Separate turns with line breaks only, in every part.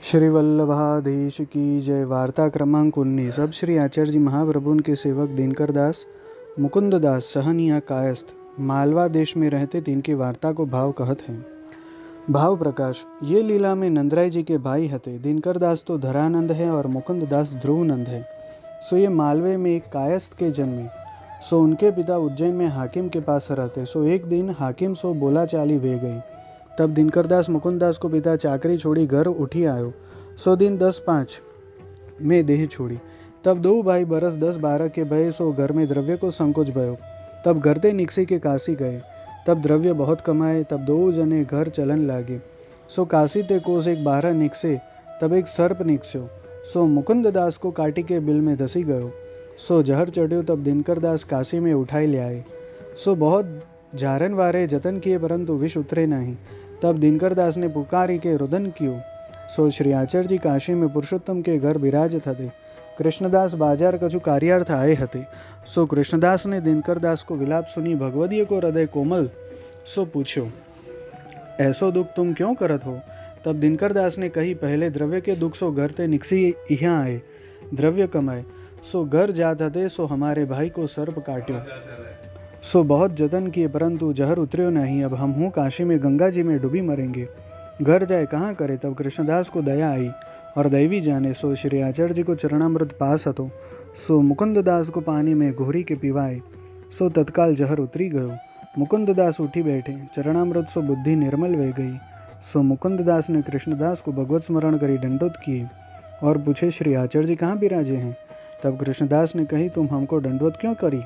श्री वल्लभाधीश की जय। वार्ता क्रमांक 19। अब श्री आचार्य जी महाप्रभु के सेवक दिनकर दास, मुकुंद दास सहनिया कायस्थ मालवा देश में रहते थे। इनकी वार्ता को भाव कहत हैं। भाव प्रकाश। ये लीला में नंदराय जी के भाई हते। दिनकर दास तो धरानंद है और मुकुंद दास ध्रुवनंद है। सो ये मालवे में एक कायस्थ के जन्मे। सो उनके पिता उज्जैन में हाकिम के पास रहते। सो एक दिन हाकिम सो बोला चाली वे गई। तब दिनकर दास मुकुंद दास को पिता चाकरी छोड़ी घर उठी आयो। सो दिन 10-5 में देह छोड़ी। तब दो भाई बरस 10-12 के भय। सो घर में द्रव्य को संकोच भयो। तब घरते निकसी के काशी गए। तब द्रव्य बहुत कमाए। तब दो जने घर चलन लागे। सो काशी ते कोस एक 12 निकसे। तब एक सर्प निकस्यो। सो मुकुंद दास को काटी के बिल में धसी गयो। सो जहर चढ़्यो। तब दिनकर दास काशी में उठाई ले आए। सो बहुत जारन वारे जतन किए परंतु विष उतरे नहीं। तब दिनकर दास ने पुकारी के रुदन कियो। सो श्री आचार्य जी काशी में पुरुषोत्तम के घर विराजत हते। कृष्णदास बाजार कछु कार्यार्थ आए हते। सो कृष्णदास ने दिनकर दास को विलाप सुनी भगवदीय को हृदय कोमल। सो पूछ्यो, ऐसो दुख तुम क्यों करत हो। तब दिनकर दास ने कही, पहले द्रव्य के दुख सो घर ते निकसी यहाँ आए। द्रव्य कमाए सो घर जात हते। सो हमारे भाई को सर्प काट्यो। सो बहुत जतन किए परंतु जहर उतर्यो नहीं। अब हम हूँ काशी में गंगा जी में डूबी मरेंगे। घर जाए कहाँ करे। तब कृष्णदास को दया आई और दैवी जाने। सो श्री आचार्य जी को चरणामृत पास हतो। सो मुकुंद दास को पानी में घोरी के पिवाए। सो तत्काल जहर उतरी गयो। मुकुंद दास उठी बैठे। चरणामृत सो बुद्धि निर्मल वे गई। सो मुकुंद दास ने कृष्णदास को भगवत स्मरण करी दंडोत किए और पूछे, श्री आचार्य जी कहाँ विराजे हैं। तब कृष्णदास ने कही, तुम हमको दंडोत क्यों करी।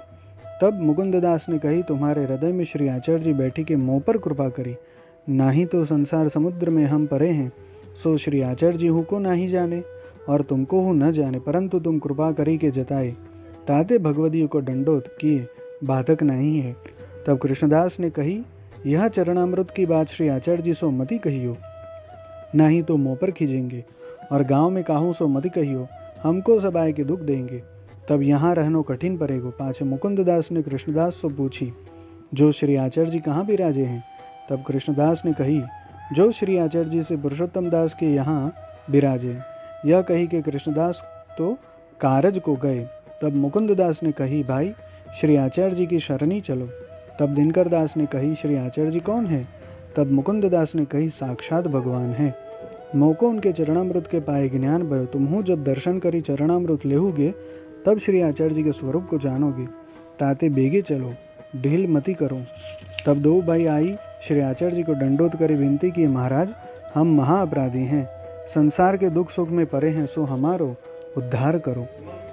तब मुकुंद दास ने कही, तुम्हारे हृदय में श्री आचार्य जी बैठी के मोह पर कृपा करी। नाही तो संसार समुद्र में हम परे हैं। सो श्री आचार्य जी हूँ को नहीं जाने और तुमको हूँ न जाने, परंतु तुम कृपा करी के जताए ताते भगवदी को दंडोत किए बाधक नहीं है। तब कृष्णदास ने कही, यह चरणामृत की बात श्री आचार्य जी सो मती कहियो, नहीं तो मोह पर खींचेंगे और गांव में काहू सो मती कहियो, हमको सब आए के दुख देंगे। तब यहाँ रहनो कठिन पड़ेगो। पाछे मुकुंद दास ने कृष्णदास से पूछी, जो श्री आचार्य जी कहाँ विराजे हैं। तब कृष्णदास ने कही, जो श्री आचार्य जी से पुरुषोत्तम दास के यहाँ विराजे। यह कही कि कृष्णदास तो कारज को गए। तब मुकुंद दास ने कही, भाई श्री आचार्य जी की शरणी चलो। तब दिनकर दास ने कही, श्री आचार्य जी कौन है। तब मुकुंद दास ने कही, साक्षात भगवान है। मोको उनके चरणामृत के पाए ज्ञान भयो। तुम्हू जब दर्शन करी चरणामृत लेहुगे तब श्री आचार्य जी के स्वरूप को जानोगे। ताते बेगे चलो, ढील मती करो। तब दो भाई आई श्री आचार्य जी को दंडोत करी विनती की, महाराज हम महाअपराधी हैं, संसार के दुख सुख में परे हैं, सो हमारो उद्धार करो।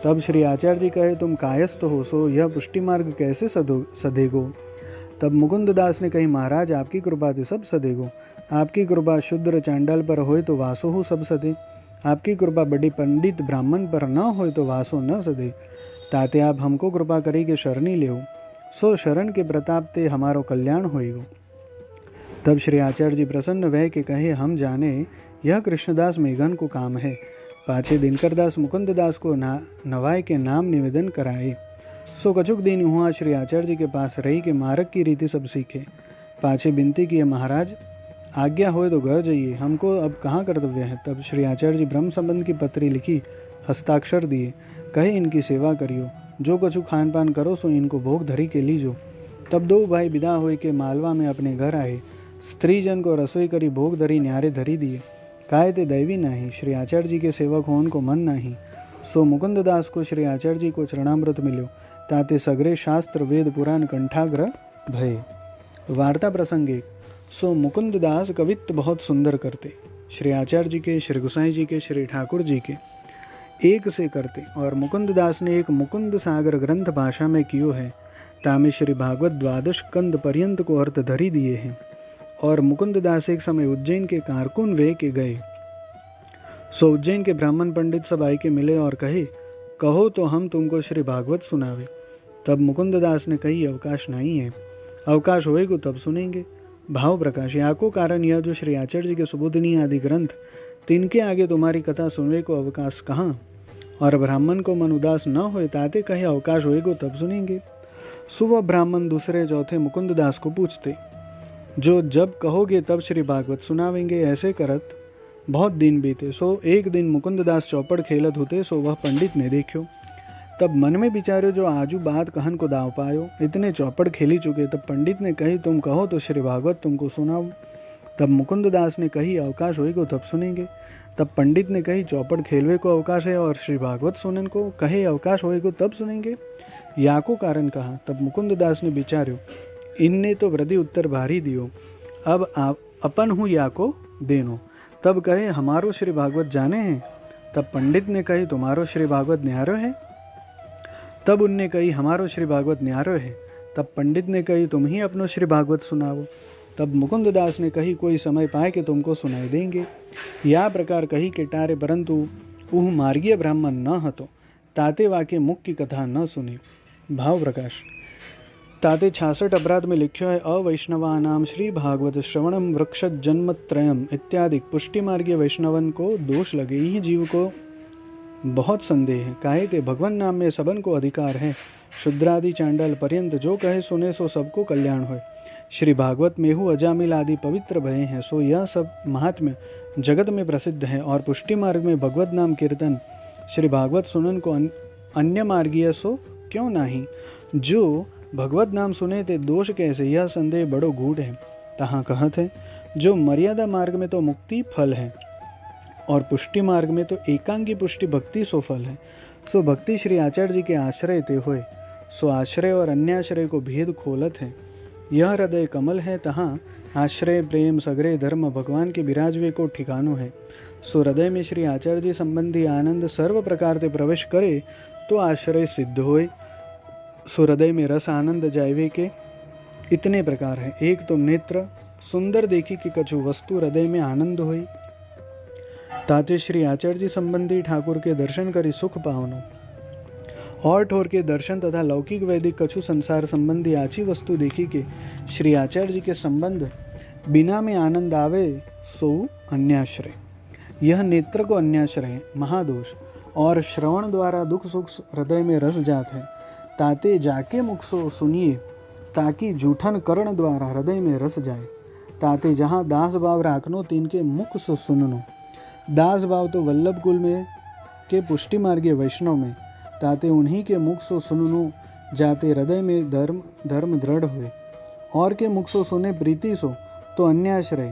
तब श्री आचार्य जी कहे, तुम कायस्थ हो, सो यह पुष्टि मार्ग कैसे सदेगो। तब मुकुंद दास ने कही, महाराज आपकी कृपा से सब सदेगो। आपकी कृपा शुद्र चांडाल पर होए तो वासो हो सब सदे। आपकी कृपा बड़ी पंडित ब्राह्मण पर न होए तो वासो न सदे। ताते आप हमको कृपा करी के शरणी लेओ, सो शरण के प्रताप ते हमारो कल्याण होएगो। तब श्री आचार्य जी प्रसन्न वह के कहे, हम जाने यह कृष्णदास मेघन को काम है। पाछे दिनकर दास मुकुंद दास को नवाय के नाम निवेदन कराए। सो कछुक दिन हुआ श्री आचार्य जी के पास रही के मार्ग की रीति सब सीखे। पाछे विनती किए, महाराज आज्ञा होए तो घर जाइए, हमको अब कहाँ कर्तव्य है। तब श्री आचार्य जी ब्रह्म संबंध की पत्री लिखी, हस्ताक्षर दिए, कहे इनकी सेवा करियो, जो कछु खान पान करो सो इनको भोग धरी के लीजो। तब दो भाई विदा होए के मालवा में अपने घर आए। स्त्री जन को रसोई करी भोग धरी न्यारे धरी दिए। काहे ते दैवी नहीं, श्री आचार्य जी के सेवक हो उनको मन नहीं। सो मुकुंद दास को श्री आचार्य जी को चरणामृत मिलो। ताते सगरे शास्त्र वेद पुराण कंठाग्र भय। वार्ता प्रसंग 1। सो मुकुंद दास कवित्व बहुत सुंदर करते। श्री आचार्य जी के, श्री गोसाई जी के, श्री ठाकुर जी के एक से करते। और मुकुंद दास ने एक मुकुंद सागर ग्रंथ भाषा में कियो है। तामे श्री भागवत 12 कंद पर्यंत को अर्थ धरी दिए हैं। और मुकुंद दास एक समय उज्जैन के कारकुन वे के गए। सो उज्जैन के ब्राह्मण पंडित सब आए के मिले और कहे, कहो तो हम तुमको श्री भागवत सुनावे। तब मुकुंद दास ने कही, अवकाश नहीं है, अवकाश होएगा तब सुनेंगे। भाव प्रकाश। या को कारण यह जो श्री आचार्य जी के सुबोधनी आदि ग्रंथ, तिनके आगे तुम्हारी कथा सुनवे को अवकाश कहाँ। और ब्राह्मण को मन उदास न होए ताते कहे, अवकाश होएगा तब सुनेंगे। सुबह ब्राह्मण दूसरे चौथे मुकुंद दास को पूछते, जो जब कहोगे तब श्री भागवत सुनावेंगे। ऐसे करत बहुत दिन बीते। सो एक दिन मुकुंददास चौपड़ खेलत होते, सो वह पंडित ने देखो। तब मन में विचार्यो जो आजू बात कहन को दाव पायो। इतने चौपड़ खेली चुके। तब पंडित ने कही तुम कहो तो श्री भागवत तुमको सुनाओ। तब मुकुंददास ने कही अवकाश होएगो तब सुनेंगे। तब पंडित ने कही चौपड़ खेलवे को अवकाश है और श्री भागवत सुनन को कहे अवकाश होएगो तब सुनेंगे, या को कारण कहा। तब मुकुंददास ने विचार्यो इनने तो वृद्धि उत्तर भारी दियो, अब आप अपन हूँ या को देनो। तब कहे हमारो श्री भागवत जाने हैं। तब पंडित ने कही तुम्हारो श्री भागवत न्यारो है। तब उनने कही हमारो श्री भागवत न्यारो है। तब पंडित ने कही तुम ही अपनो श्री भागवत सुनाओ। तब मुकुंददास ने कही कोई समय पाए कि तुमको सुनाई देंगे। या प्रकार कही के टारे, परंतु उह मार्गीय ब्राह्मण न हतो, ताते वाके मुख की कथा न सुनी। भाव प्रकाश ताते 66 अपराध में लिख्यो है अवैष्णवानाम श्री भागवत श्रवणम वृक्ष जन्मत्रयम इत्यादि पुष्टि मार्गीय वैष्णवन को दोष लगे। ही जीव को बहुत संदेह है, काहे ते भगवान नाम में सबन को अधिकार है। शुद्रादि चांडाल पर्यंत जो कहे सुने सो सबको कल्याण होय। श्री भागवत में हु अजामिल आदि पवित्र भय हैं, सो यह सब महात्म्य जगत में प्रसिद्ध है। और पुष्टि मार्ग में भगवत नाम कीर्तन श्री भागवत सुनन को अन्य मार्गीय सो क्यों नहीं। जो भगवत नाम सुने ते दोष कैसे, यह संदेह बड़ो गूढ़ है। तहाँ कहत है जो मर्यादा मार्ग में तो मुक्ति फल है और पुष्टि मार्ग में तो एकांगी पुष्टि भक्ति सो फल है। सो भक्ति श्री आचार्य जी के आश्रय ते होए, सो आश्रय और अन्याश्रय को भेद खोलत है। यह हृदय कमल है, तहाँ आश्रय प्रेम सगरे धर्म भगवान के विराजवे को ठिकानो है। सो हृदय में श्री आचार्य जी संबंधी आनंद सर्व प्रकार ते प्रवेश करे तो आश्रय सिद्ध होए। सो हृदय में रस आनंद जायवे के इतने प्रकार है। एक तो नेत्र सुंदर देखी कि कछु वस्तु हृदय में आनंद होई, ताते श्री आचार्य जी संबंधी ठाकुर के दर्शन करी सुख पावनो। और ठोर के दर्शन तथा लौकिक वैदिक कछु संसार संबंधी आची वस्तु देखी के श्री आचार्य जी के संबंध बिना में आनंद आवे, सो अन्याश्रय। यह नेत्र को अन्याश्रय महादोष। और श्रवण द्वारा दुख सुख हृदय में रस जात है, ताते जाके मुख सो सुनिए, ताकि जूठन कर्ण द्वारा हृदय में रस जाए। ताते जहाँ दास भाव राखनो तिनके मुख सो सुननो। दास भाव तो वल्लभ कुल में के पुष्टि मार्गीय वैष्णव में, ताते उन्हीं के मुख सो सुननो, जाते हृदय में धर्म दृढ़ हुए। और के मुख सो सुने प्रीति सो तो अन्याश्रय,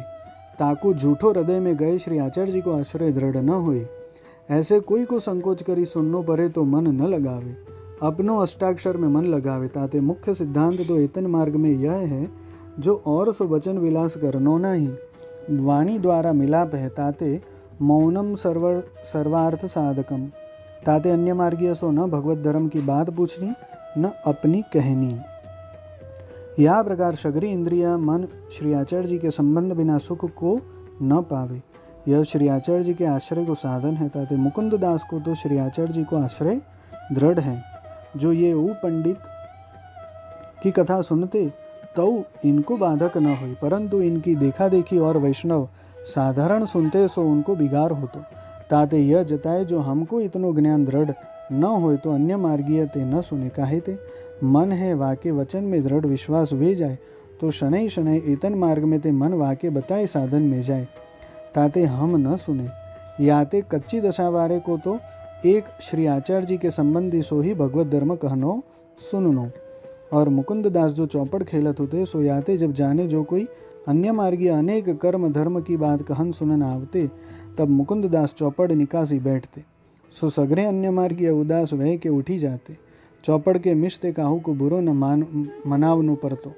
ताकू झूठो हृदय में गए श्री आचार्य जी को आश्रय दृढ़ न हुए। ऐसे कोई को संकोच करी सुननो परे तो मन न लगावे, अपनो अष्टाक्षर में मन लगावे। ताते मुख्य सिद्धांत तो एतन मार्ग में यह है जो और सो वचन विलास करनो नहीं, वाणी द्वारा मिलाप है। ताते मौनम सर्वार्थ साधकम, ताते अन्य मार्गीय सो न भगवत धर्म की बात पूछनी न अपनी कहनी। यह प्रकार सगरी इंद्रिया मन श्री आचार्य जी के संबंध बिना सुख को न पावे। यह श्री आचार्य जी के आश्रय को साधन है। ताते मुकुंद दास को तो श्री आचार्य जी को आश्रय दृढ़ है। जो ये ऊ पंडित की कथा सुनते तो इनको बाधक न हुई, परंतु इनकी देखा देखी और वैष्णव साधारण सुनते सो उनको बिगार होतो। ताते यह जताए जो हमको इतनो ज्ञान दृढ़ न होए तो अन्य मार्गीय ते न सुने। काहे ते मन है वाके वचन में दृढ़ विश्वास वे जाए तो शनै शनै इतन मार्ग में ते मन वाके बताए साधन में जाए। ताते हम न सुने, याते कच्ची दशा वारे को तो एक श्री आचार्य जी के संबंधी सो ही भगवत धर्म कहनो सुननो। और मुकुंद दास जो चौपड़ खेलत होते सो याते जब जाने जो कोई अन्य मार्गीय अनेक कर्म धर्म की बात कहन सुनन आवते, तब मुकुंद दास चौपड़ निकासी बैठते। सो सगरे अन्य मार्गीय उदास वह के उठी जाते। चौपड़ के मिशते काहू को बुरो न मनावनु परतो।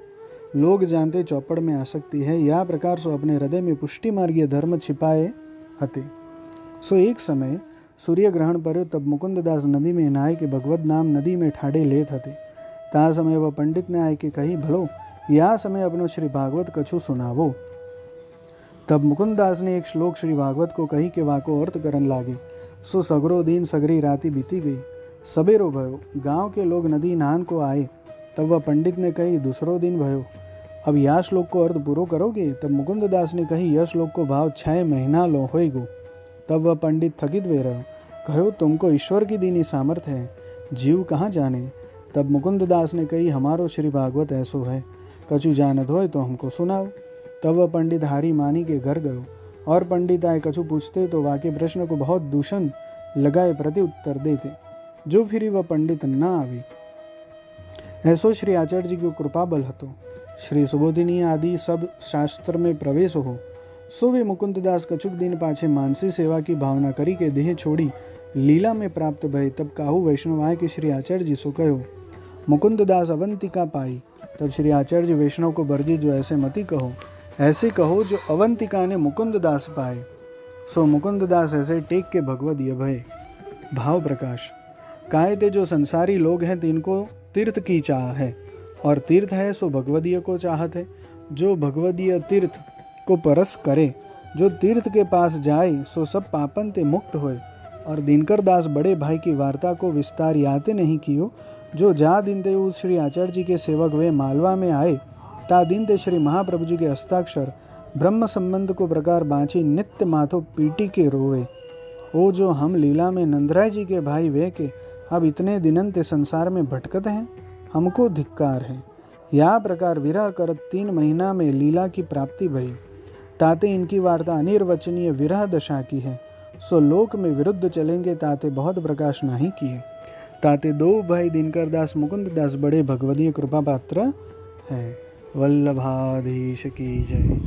लोग जानते चौपड़ में आसक्ति है, या प्रकार सो अपने हृदय में पुष्टि मार्गीय धर्म छिपाए हते। सो एक समय सूर्य ग्रहण पर्यो, तब मुकुंद दास नदी में नहाय के भगवत नाम नदी में ठाड़े लेत हते। ता समय वह पंडित ने आय के कही भलो या समय अपनो श्री भागवत कछु सुनावो। तब मुकुंद दास ने एक श्लोक श्री भागवत को कही के वाको अर्थ करन लागे। सो सगरो दिन सगरी राती बीती गई। सबेरो भयो, गांव के लोग नदी नहान को आए। तब वह पंडित ने कही दूसरो दिन भयो, अब यह श्लोक को अर्थ पूरो करोगे। तब मुकुंद दास ने कही यह श्लोक को भाव 6 महीना लो होएगो। तब वह पंडित थकित वे रहो, कहो तुमको ईश्वर की दीनी सामर्थ्य है, जीव कहाँ जाने। तब मुकुंद दास ने कही हमारो श्री भागवत ऐसो है, कछु जानत होए तो हमको सुनाओ। तब वह पंडित हारी मानी के घर गयो। और पंडित आए कछु पूछते तो वाके प्रश्न को बहुत दूषण लगाए प्रति उत्तर देते। जो फिरी वह पंडित न आवी। ऐसो श्री आचार्य जी की कृपा बल हतो। श्री सुबोधिनी आदि सब शास्त्र में प्रवेश हो। सो वे मुकुंददास कछुक दिन पाछे मानसी सेवा की भावना करी के देह छोड़ी लीला में प्राप्त भय। तब काहू वैष्णव आए कि श्री आचार्य जी सो कहो मुकुंददास अवंतिका पाई। तब श्री आचार्य जी वैष्णव को बरजी जो ऐसे मती कहो, ऐसे कहो जो अवंतिका ने मुकुंददास पाए। सो मुकुंददास ऐसे टेक के भगवत ये भय। भाव प्रकाश काहे ते जो संसारी लोग हैं तिनको तीर्थ की चाह है, और तीर्थ है सो भगवदीय को चाहत है। जो भगवदीय तीर्थ को परस करे, जो तीर्थ के पास जाए सो सब पापन ते मुक्त होए। और दिनकर दास बड़े भाई की वार्ता को विस्तार याते नहीं कियो। जो जा दिन ते उस श्री आचार्य जी के सेवक वे मालवा में आए, ता दिन ते श्री महाप्रभु जी के हस्ताक्षर ब्रह्म संबंध को प्रकार बाँची नित्य माथो पीटी के रोवे। ओ जो हम लीला में नंदराय जी के भाई वे के अब इतने दिनन ते संसार में भटकत हैं, हमको धिक्कार है। या प्रकार विरह करत 3 महीना में लीला की प्राप्ति भई। ताते इनकी वार्ता अनिर्वचनीय विरह दशा की है। सो लोक में विरुद्ध चलेंगे ताते बहुत प्रकाश नहीं किए। ताते 2 भाई दिनकर दास मुकुंद दास बड़े भगवदीय कृपा पात्र है। वल्लभाधीश की जय।